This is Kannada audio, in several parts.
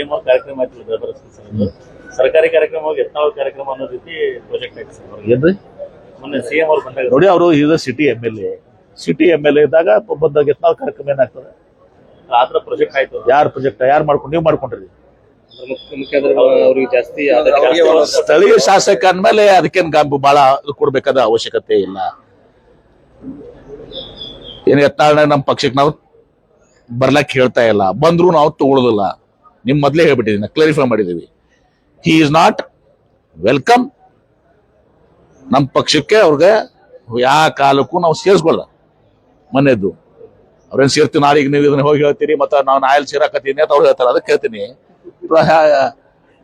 ಸಿಎಂ ಅವ್ರ ಕಾರ್ಯಕ್ರಮ ಆಯ್ತು ಸರ್ಕಾರಿ ಕಾರ್ಯಕ್ರಮ ಹೋಗಿ ಯತ್ನಾಳ್ ಕಾರ್ಯಕ್ರಮ ಅನ್ನೋ ರೀತಿ ಪ್ರಾಜೆಕ್ಟ್ ಆಯ್ತು ಸರ್. ಏನ್ರಿ ಮೊನ್ನೆ ಸಿಎಂ ಅವ್ರು ಬಂದಾಗ ನೋಡಿ, ಅವರು ಈಗ ಸಿಟಿ ಎಂ ಎಲ್ ಎ ಇದ್ದಾಗ ಬಂದಾಗ ಯತ್ನಾಳ್ ಕಾರ್ಯಕ್ರಮ ಏನಾಗ್ತದೆ? ಆತರ ಪ್ರಾಜೆಕ್ಟ್ ಆಯ್ತು. ಯಾರು ಪ್ರಾಜೆಕ್ಟ್ ಯಾರು ಮಾಡ್ಕೊಂಡು ನೀವು ಮಾಡ್ಕೊಂಡ್ರಿ? ಅವ್ರಿಗೆ ಜಾಸ್ತಿ ಸ್ಥಳೀಯ ಶಾಸಕ ಅಂದ್ಮೇಲೆ ಅದಕ್ಕೇನು ಬಹಳ ಕೊಡ್ಬೇಕಾದ ಅವಶ್ಯಕತೆ ಇಲ್ಲ. ಏನ್ ಯತ್ನಾಳ್ ನಮ್ಮ ಪಕ್ಷಕ್ಕೆ ನಾವು ಬರ್ಲಕ್ ಹೇಳ್ತಾ ಇಲ್ಲ, ಬಂದ್ರು ನಾವು ತಗೊಳ್ಳೋದಿಲ್ಲ. ನಿಮ್ ಮೊದ್ಲೇ ಹೇಳ್ಬಿಟ್ಟಿದೀನಿ, ಕ್ಲಾರಿಫೈ ಮಾಡಿದೀವಿ. ಹಿ ಇಸ್ ನಾಟ್ ವೆಲ್ಕಮ್ ನಮ್ಮ ಪಕ್ಷಕ್ಕೆ. ಅವ್ರಿಗೆ ಯಾವ ಕಾಲಕ್ಕೂ ನಾವು ಸೇರಿಸ್ಕೊಳ್ಳ. ಮನೆಯದ್ದು ಅವ್ರೇನ್ ಸೇರ್ತೀವಿ, ನಾಳೆಗೆ ನೀವು ಇದನ್ನ ಹೋಗಿ ಹೇಳ್ತೀರಿ, ಮತ್ತೆ ನಾವು ನಾಯಲ್ಲಿ ಸೇರಾಕತ್ತೀನಿ ಅಂತ ಅವ್ರು ಹೇಳ್ತಾರೆ. ಅದಕ್ಕೆ ಹೇಳ್ತೀನಿ,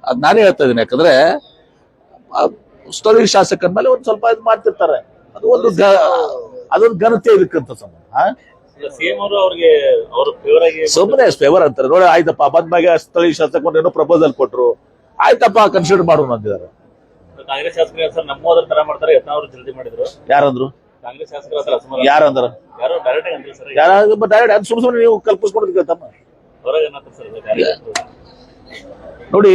ಅದ್ ನಾನೇ ಹೇಳ್ತಾ ಇದೀನಿ. ಯಾಕಂದ್ರೆ ಸ್ಥಳೀಯ ಶಾಸಕರ ಮೇಲೆ ಒಂದ್ ಸ್ವಲ್ಪ ಇದು ಮಾಡ್ತಿರ್ತಾರೆ. ಅದು ಅದೊಂದು ಘನತೆ ಇದಕ್ಕಂತ ಸಂಬಂಧ. ಸಿಎಂ ಅವರು ಅವ್ರಿಗೆ ಅವ್ರ ಫೇವರ್ ಆಗಿ ಸುಮ್ಮನೆ ಫೇವರ್ ಅಂತಾರೆ. ನೋಡಿ, ಆಯ್ತಪ್ಪ ಬಂದ್ಮ್ಯಾಗ ಸ್ಥಳೀಯ ಶಾಸಕ ಏನೋ ಪ್ರಪೋಸಲ್ ಕೊಟ್ರು, ಆಯ್ತಪ್ಪ ಕನ್ಸಿಡರ್ ಮಾಡೋಣ ಅಂತಿದ್ದಾರೆ. ಕಾಂಗ್ರೆಸ್ ಶಾಸಕರು ಸರ್ ನಮ್ಮೋದ್ರ ತರ ಮಾಡ್ತಾರೆ, ಯತ್ನಾಳ್ ಅವರು ಜಲ್ದಿ ಮಾಡಿದ್ರು. ಯಾರಂದ್ರು? ಕಾಂಗ್ರೆಸ್ ಶಾಸಕರ ಹತ್ರ ಅಸಮಾಧಾನ. ಯಾರಂದ್ರ? ಯಾರೋ ಡೈರೆಕ್ಟ್ ಆಗಿ ಸರ್, ಯಾರು ಡೈರೆಕ್ಟ್ ಅದು ಸುಮ್ಮನೆ ನೀವು ಕಲ್ಪಿಸ್ಕೊಡೋದಕ್ಕೆ ತಮ್ಮ ಹೊರಗೆ ಏನಂತ ಸರ್. ನೋಡಿ,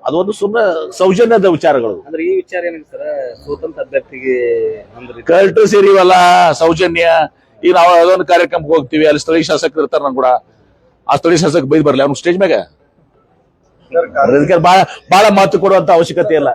ಅದೊಂದು ಸುಮ್ಮನೆ ಸೌಜನ್ಯದ ವಿಚಾರಗಳು. ಅಂದ್ರೆ ಈ ವಿಚಾರ ಏನಿದೆ ಸರ್, ಸ್ವತಂತ್ರ ಅಭ್ಯರ್ಥಿಗೆ ಕರೆಕ್ಟ್ ಸೇರಿವಲ್ಲ ಸೌಜನ್ಯ. ಈಗ ನಾವು ಅದೊಂದು ಕಾರ್ಯಕ್ರಮಕ್ಕೆ ಹೋಗ್ತೀವಿ, ಅಲ್ಲಿ ಸ್ಥಳೀಯ ಶಾಸಕರು ಇರ್ತಾರೆ. ನನ್ ಕೂಡ ಆ ಸ್ಥಳೀಯ ಶಾಸಕ ಬೈದ್ ಬರ್ಲಿ ಅವ್ನು ಸ್ಟೇಜ್ ಮ್ಯಾಗ. ಬಹಳ ಮಾತು ಕೊಡುವಂತ ಅವಶ್ಯಕತೆ ಇಲ್ಲ.